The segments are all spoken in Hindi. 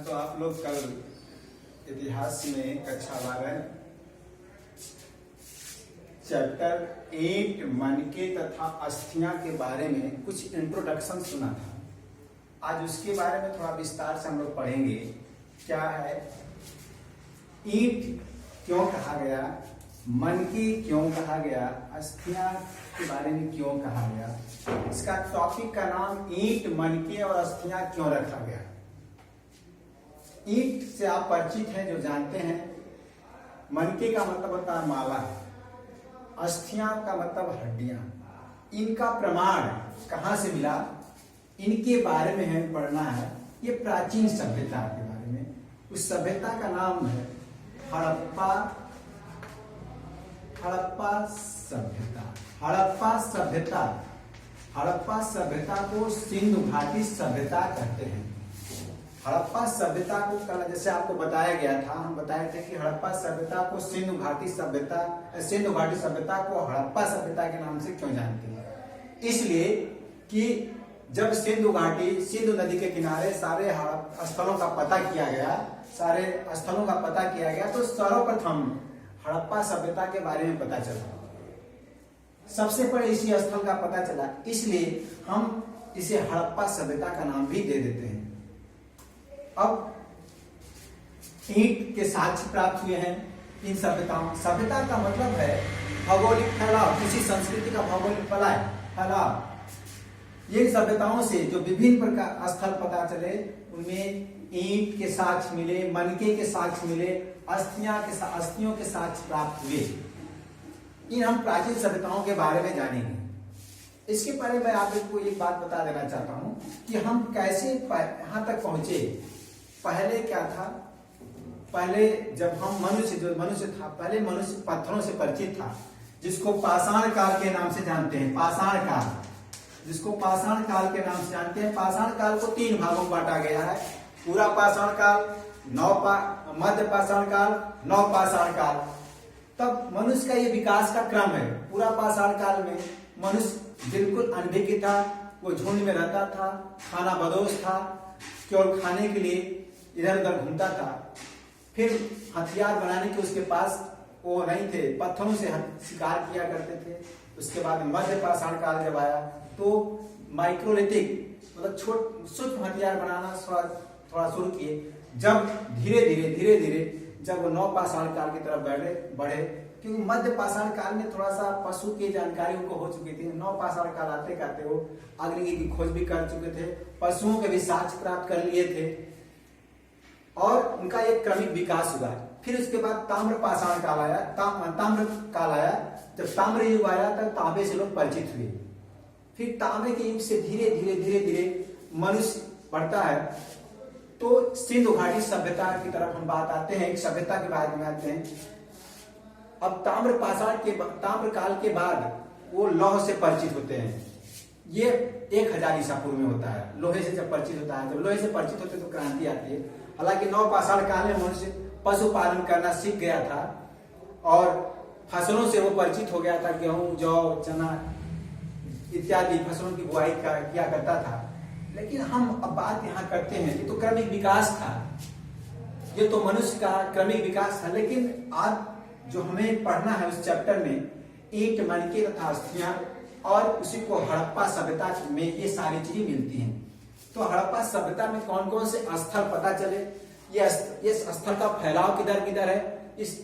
तो आप लोग कल इतिहास में कक्षा 12 चैप्टर 8 मनके तथा अस्थियां के बारे में कुछ इंट्रोडक्शन सुना था। आज उसके बारे में थोड़ा विस्तार से हम लोग पढ़ेंगे। क्या है ईंट क्यों कहा गया, मनके क्यों कहा गया, अस्थियां के बारे में क्यों कहा गया। इसका टॉपिक का नाम ईंट, मनके और अस्थियां क्यों रखा गया। ईंट से आप परिचित हैं, जो जानते हैं। मनके का मतलब होता है माला, अस्थियां का मतलब हड्डियां। इनका प्रमाण कहां से मिला, इनके बारे में हमें पढ़ना है। ये प्राचीन सभ्यता के बारे में। उस सभ्यता का नाम है हड़प्पा सभ्यता। हड़प्पा सभ्यता को सिंधु घाटी सभ्यता कहते हैं। हड़प्पा सभ्यता को कल जैसे आपको बताया गया था, हम बताए थे कि हड़प्पा सभ्यता को सिंधु घाटी सभ्यता को हड़प्पा सभ्यता के नाम से क्यों जानते हैं। इसलिए कि जब सिंधु नदी के किनारे सारे स्थलों का पता किया गया, तो सर्वप्रथम हड़प्पा सभ्यता के बारे में पता चला। सबसे पहले इसी स्थल का पता चला, इसलिए हम इसे हड़प्पा सभ्यता का नाम भी दे देते हैं। अब ईंट के साक्ष्य प्राप्त हुए हैं इन सभ्यता का मतलब है भौगोलिक फैलाव, किसी संस्कृति का भौगोलिक फैलाव। ये सभ्यताओं से जो विभिन्न प्रकार स्थल पता चले, उनमें ईंट के साक्ष्य मिले, मनके के साक्ष्य मिले, अस्थियों के साक्ष्य प्राप्त हुए। इन हम प्राचीन सभ्यताओं के बारे में जानेंगे। इसके पहले मैं आपको एक बात बता देना चाहता हूं कि हम कैसे यहां तक पहुंचे। पहले क्या था, पहले जब हम मनुष्य था, पहले मनुष्य पत्थरों से परिचित था, जिसको पाषाण काल के नाम से जानते हैं। पाषाण काल को 3 भागों में बांटा गया है। पूरा पाषाण काल, मध्य पाषाण काल, नवपाषाण काल। तब मनुष्य का ये विकास का क्रम है। पूरा पाषाण काल में मनुष्य बिल्कुल अनभिज्ञ था, वो झुंड में रहता था, खाना बदोश था, केवल खाने के लिए इधर उधर घूमता था। फिर हथियार बनाने के उसके पास वो नहीं थे, पत्थरों से शिकार किया करते थे। उसके बाद मध्य पाषाण काल जब आया तो माइक्रोलिथिक मतलब सूक्ष्म हथियार बनाना थोड़ा शुरू किए। जब धीरे धीरे जब वो नवपाषाण काल की तरफ बढ़े, क्योंकि मध्य पाषाण काल में थोड़ा सा पशु की जानकारी उनको हो चुकी थी। नवपाषाण काल आते करते वो अग्नि की खोज भी कर चुके थे, पशुओं के भी साक्ष्य प्राप्त कर लिए थे और उनका एक क्रमिक विकास हुआ। फिर उसके बाद ताम्र काल आया। जब ताम्र युग आया तब तांबे से लोग परिचित हुए। फिर तांबे के युग से धीरे धीरे मनुष्य बढ़ता है, तो सिंधु घाटी सभ्यता की तरफ हम बात आते हैं। एक सभ्यता के बारे में आते हैं। अब ताम्र काल के बाद वो लौह से परिचित होते हैं। ये 1000 ईसा पूर्व में होता है। लोहे से जब परिचित होता है, जब लोहे से परिचित होते तो क्रांति आती है। हालांकि नवपाषाण काल में मनुष्य पशुपालन करना सीख गया था और फसलों से वो परिचित हो गया था। गेहूं, जौ, चना इत्यादि फसलों की बुआई किया करता था। लेकिन हम अब बात यहाँ करते हैं, ये तो क्रमिक विकास था, ये तो मनुष्य का क्रमिक विकास था। लेकिन आज जो हमें पढ़ना है उस चैप्टर में ईंट, मनके तथा अस्थियां, और उसी को हड़प्पा सभ्यता में ये सारी चीजें मिलती हैं। तो हड़प्पा सभ्यता में कौन कौन से स्थल पता चले, ये स्थल का फैलाव किधर है। इस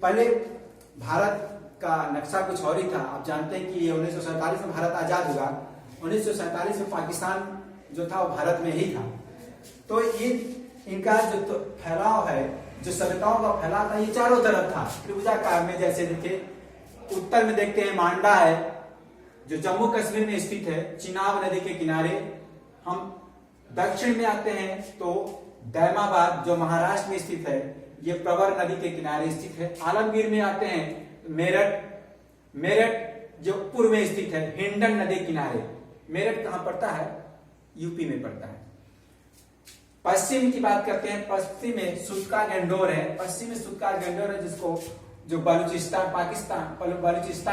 पहले भारत का नक्शा कुछ और ही था। आप जानते हैं कि 1947 में भारत आजाद हुआ। 1947 में पाकिस्तान जो था वो भारत में ही था। तो इनका जो फैलाव है, जो सभ्यताओं का फैलाव था, ये चारों तरफ था त्रिभुजाकार में। जैसे देखिए उत्तर में देखते हैं मांडा है, जो जम्मू कश्मीर में स्थित है, चिनाब नदी के किनारे। हम दक्षिण में आते हैं तो दैमाबाद जो महाराष्ट्र में स्थित है, ये प्रवर नदी के किनारे स्थित है। आलमगीर में आते हैं मेरठ जो पूर्व में स्थित है, हिंडन नदी किनारे। मेरठ कहां पड़ता है, यूपी में पड़ता है। पश्चिम की बात करते हैं, पश्चिम में सुत्का गंडोर है, जिसको जो बलूचिस्तान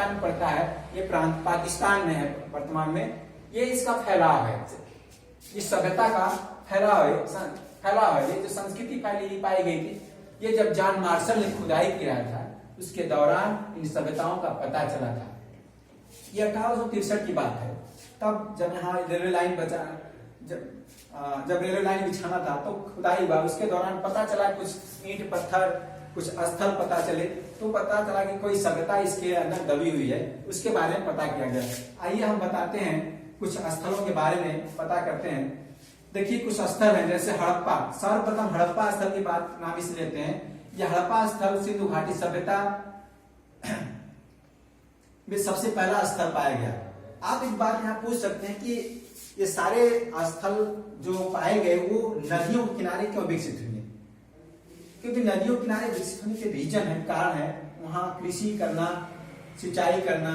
में पड़ता है। ये प्रांत पाकिस्तान में है वर्तमान में। ये इसका फैलाव है, इस सभ्यता का फैलाव है। फैला हुआ है, ये जो संस्कृति फैली पाई गई थी, ये जब जॉन मार्शल ने खुदाई किया था उसके दौरान इन सभ्यताओं का पता चला था। ये 1863 की बात है। तब जब यहाँ रेलवे लाइन बचा, जब रेलवे लाइन बिछाना था तो खुदाई हुआ, उसके दौरान पता चला कुछ ईंट पत्थर, कुछ स्थल पता चले, तो पता चला कि कोई सभ्यता इसके अंदर दबी हुई है, उसके बारे में पता किया गया। आइए हम बताते हैं कुछ स्थलों के बारे में पता करते हैं। देखिए कुछ स्थल हैं जैसे हड़प्पा। सर्वप्रथम हड़प्पा स्थल की बात नाम इस लेते हैं। यह हड़प्पा स्थल सिंधु घाटी सभ्यता में सबसे पहला स्थल पाया गया। आप एक बात यहाँ पूछ सकते हैं कि ये सारे स्थल जो पाए गए वो नदियों के किनारे क्यों विकसित हुए? क्योंकि नदियों के किनारे विकसित होने के रीजन है, कारण है, वहां कृषि करना, सिंचाई करना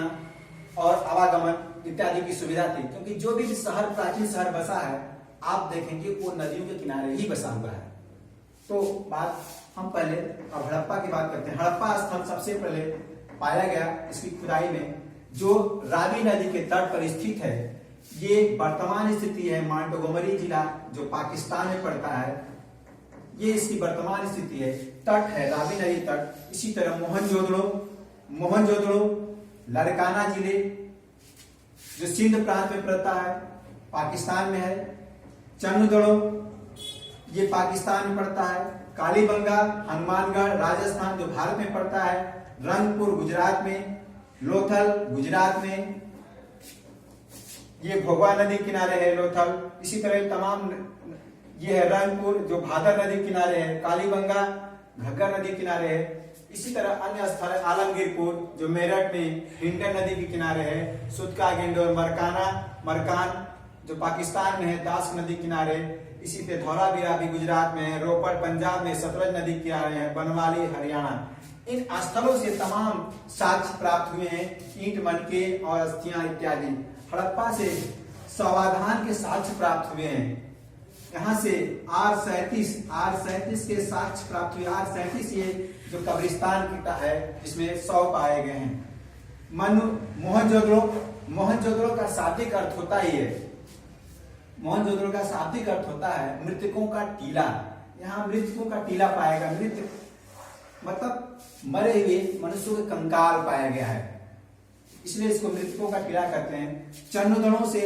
और आवागमन इत्यादि की सुविधा थी। क्योंकि जो भी शहर, प्राचीन शहर बसा है, आप देखेंगे वो नदियों के किनारे ही बसा हुआ है। तो बात हम पहले अब हड़प्पा की बात करते हैं। हड़प्पा स्थल सबसे पहले पाया गया इसकी खुदाई में, जो रावी नदी के तट पर स्थित है। ये वर्तमान स्थिति है मोंटगोमरी जिला जो पाकिस्तान में पड़ता है, ये इसकी वर्तमान स्थिति है। तट है रावी नदी तट। इसी तरह मोहनजोदड़ो लारकाना जिले जो सिंध प्रांत में पड़ता है, पाकिस्तान में है। चन्नदड़ो ये पाकिस्तान में पड़ता है। कालीबंगा हनुमानगढ़ राजस्थान जो भारत में पड़ता है। रंगपुर गुजरात में। लोथल गुजरात में, ये भोगवा नदी किनारे है लोथल। इसी तरह तमाम ये है रंगपुर जो भादर नदी किनारे है। कालीबंगा घग्गर नदी किनारे है। इसी तरह अन्य स्थल है आलमगीरपुर जो मेरठ में हिंडन नदी के किनारे है। सुदका गेंडोर मरकान जो पाकिस्तान में है, दास नदी किनारे। इसी तरह धौलावीरा भी गुजरात में है। रोपड़ पंजाब में सतलज नदी किनारे है। बनवाली हरियाणा। इन स्थलों से तमाम साक्ष्य प्राप्त हुए हैं, ईंट मनके और अस्थियां इत्यादि। हड़प्पा से समाधान के साक्ष्य प्राप्त हुए हैं। यहाँ से R37 के साक्ष्य प्राप्त हुए। R37 ये जो कब्रिस्तान का है जिसमें 100 पाए गए हैं। मोहनजोदड़ो का शाब्दिक अर्थ होता ही है, मोहनजोदड़ो का शाब्दिक अर्थ होता है मृतकों का टीला। यहाँ मृतकों का टीला पाएगा। मृत मतलब मरे हुए मनुष्यों के कंकाल पाया गया है, इसलिए इसको मृतकों का टीला कहते हैं। चन्नदड़ों से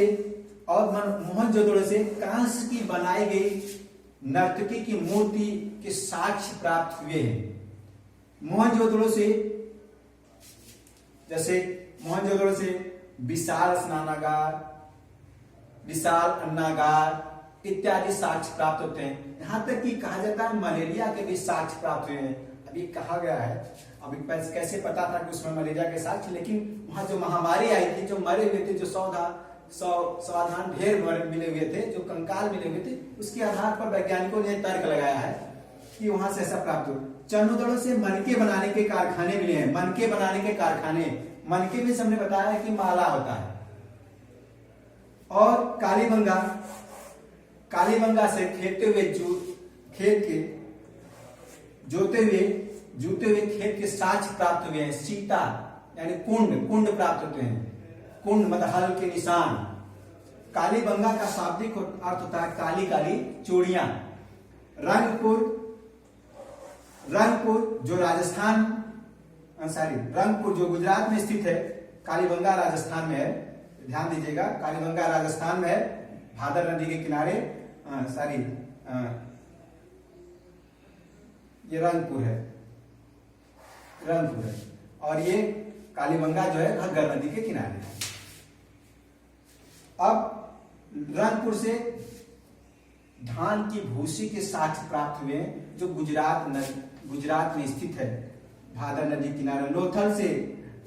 और मोहनजोदड़ो से कांस्य की बनाई गई नर्तकी की मूर्ति के साक्ष्य प्राप्त हुए हैं। मोहनजोदड़ो से जैसे मोहनजोदड़ो से विशाल स्नानागार, विशाल अन्नागार इत्यादि साक्ष्य प्राप्त होते हैं। यहां तक कि कहा जाता है मलेरिया के भी साक्ष्य प्राप्त हुए हैं। अभी कहा गया है, अभी कैसे पता था कि उसमें मलेरिया के साक्ष्य, लेकिन वहां जो महामारी आई थी, जो मरे हुए थे, जो सावधान ढेर मिले हुए थे, जो कंकाल मिले हुए थे, उसके आधार पर वैज्ञानिकों ने तर्क लगाया है कि वहां से ऐसा प्राप्त हो। चन्नदड़ो से मनके बनाने के कारखाने मिले हैं। मनके बनाने के कारखाने, मनके में हमने बताया कि माला होता है। और कालीबंगा से जोते हुए खेत के साक्ष्य प्राप्त हुए हैं। सीता यानी कुंड प्राप्त होते हैं। कुंड मतलब हल के निशान। कालीबंगा का शाब्दिक अर्थ होता है काली काली चूड़ियां। रंगपुर जो रंगपुर जो गुजरात में स्थित है, कालीबंगा राजस्थान में है। ध्यान दीजिएगा, कालीबंगा राजस्थान में है, भादर नदी के किनारे। ये रंगपुर है और ये कालीबंगा जो है घग्गर नदी के किनारे है। अब रंगपुर से धान की भूसी के साक्ष्य प्राप्त हुए जो गुजरात में स्थित है, भादर नदी किनारे।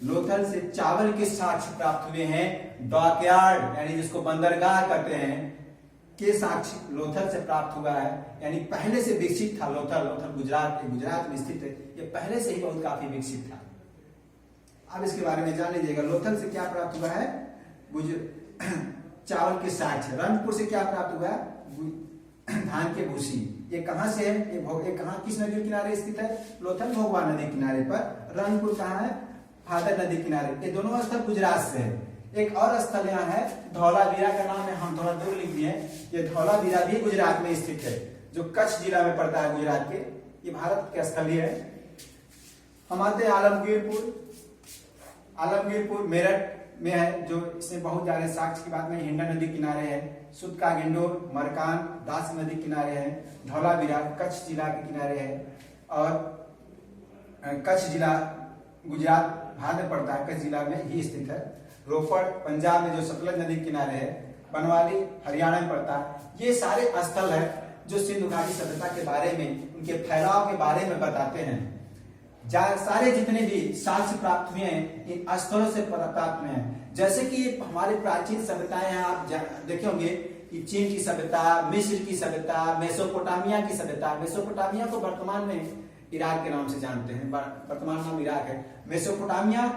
लोथल से चावल के साक्ष्य प्राप्त हुए हैं। डॉकयार्ड यानी जिसको बंदरगाह कहते हैं के साक्ष्य लोथल से प्राप्त हुआ है, यानी पहले से विकसित था। लोथल गुजरात में स्थित है, ये पहले से ही बहुत काफी विकसित था। अब इसके बारे में जान लीजिएगा। लोथल से क्या प्राप्त हुआ है? चावल के साक्ष्य। रंगपुर से क्या प्राप्त हुआ है? धान के भूसी। ये कहां से है? ये कहां किस नदी के किनारे स्थित है? लोथल भोगवा नदी किनारे पर। रंगपुर कहाँ है? भादर नदी किनारे। ये दोनों स्थल गुजरात से है। एक और स्थल यहाँ है धौलावीरा का नाम है, हम थोड़ा दूर लिख दिए। ये धौलावीरा भी गुजरात में स्थित है। जो कच्छ जिला में पड़ता है गुजरात के, ये भारत के स्थलीय है। हम आते हैं आलमगीरपुर मेरठ में है, जो इसमें बहुत ज्यादा साक्ष्य की बात नहीं, हिंडा नदी किनारे है, सुदका गेंडोर मरकान दास नदी किनारे है, धौलावीरा कच्छ जिला के किनारे है, और कच्छ जिला गुजरात भारत में पड़ता है, कच्छ जिला में ही स्थित है। रोपड़ पंजाब में जो सतलज नदी किनारे है, बनवाली हरियाणा में पड़ता है। ये सारे स्थल है जो सिंधु घाटी सभ्यता के बारे में, उनके फैलाव के बारे में बताते हैं। सारे जितने भी साक्ष्य प्राप्त हुए हैं इन स्थलों से प्राप्त हुए हैं। जैसे कि हमारे प्राचीन सभ्यताएं हैं, आप देखे होंगे कि चीन की सभ्यता, मिस्र की सभ्यता, मेसोपोटामिया की सभ्यता। मेसोपोटामिया को वर्तमान में इराक के नाम से जानते हैं, वर्तमान नाम इराक है। मेसोपोटामिया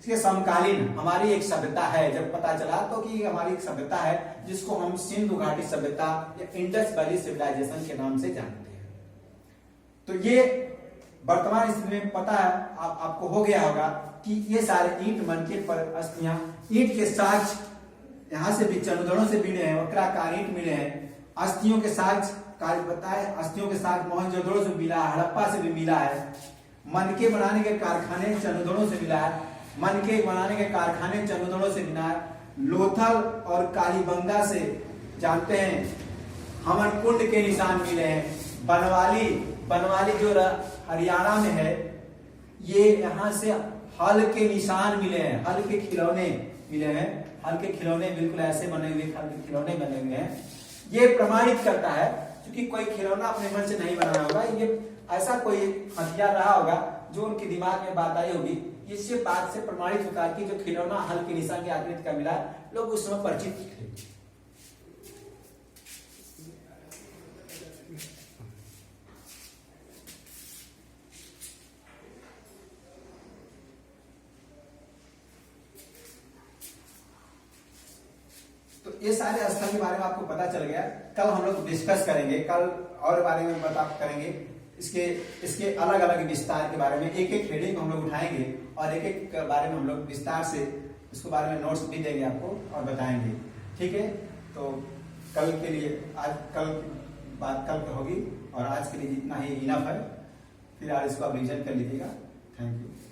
के समकालीन हमारी एक सभ्यता है, जब पता चला तो कि हमारी एक सभ्यता है जिसको हम सिंधु घाटी सभ्यता या इंडस वैली सिविलाइजेशन के नाम से जानते हैं। तो ये वर्तमान स्थिति में पता है आपको हो गया होगा कि ये सारे ईंट मनके पर अस्थियां, ईंट के साक्ष्य यहाँ से भी चंदनों से मिले हैं, वक्राकार ईंट मिले हैं। अस्थियों के साक्ष्य कार्य बताए, अस्थियों के साक्ष्य मोहनजोदड़ो से मिला है, हड़प्पा से भी मिला है। मनके बनाने के कारखाने चंदनों से मिला है, मनके बनाने के कारखाने चंदनों से मिला है। लोथल और कालीबंगा से जानते हैं, हमन कुंड के निशान मिले हैं। बनवाली जो हरियाणा में है, ये यहाँ से हल के निशान मिले हैं, हल के खिलौने मिले हैं। हल के खिलौने बिल्कुल ऐसे बने हुए हल के खिलौने बने हुए हैं। ये प्रमाणित करता है, क्योंकि कोई खिलौना अपने मन से नहीं बनाया होगा, ये ऐसा कोई हथियार रहा होगा जो उनके दिमाग में बात आई होगी। इससे बात से प्रमाणित होता है कि जो खिलौना हल के निशान की आकृति का मिला, लोग उस समय परिचित थे। तो ये सारे स्थल के बारे में आपको पता चल गया। कल हम लोग डिस्कस करेंगे, कल और बारे में करेंगे इसके अलग अलग विस्तार के बारे में। एक एक हेडिंग को हम लोग उठाएंगे और एक एक बारे में हम लोग विस्तार से इसके बारे में नोट्स भी देंगे आपको और बताएंगे। ठीक है, तो कल के लिए कल की बात कल होगी, और आज के लिए जितना ही इनफ है। फिर आज इसको आप रिविजन कर लीजिएगा। Thank you.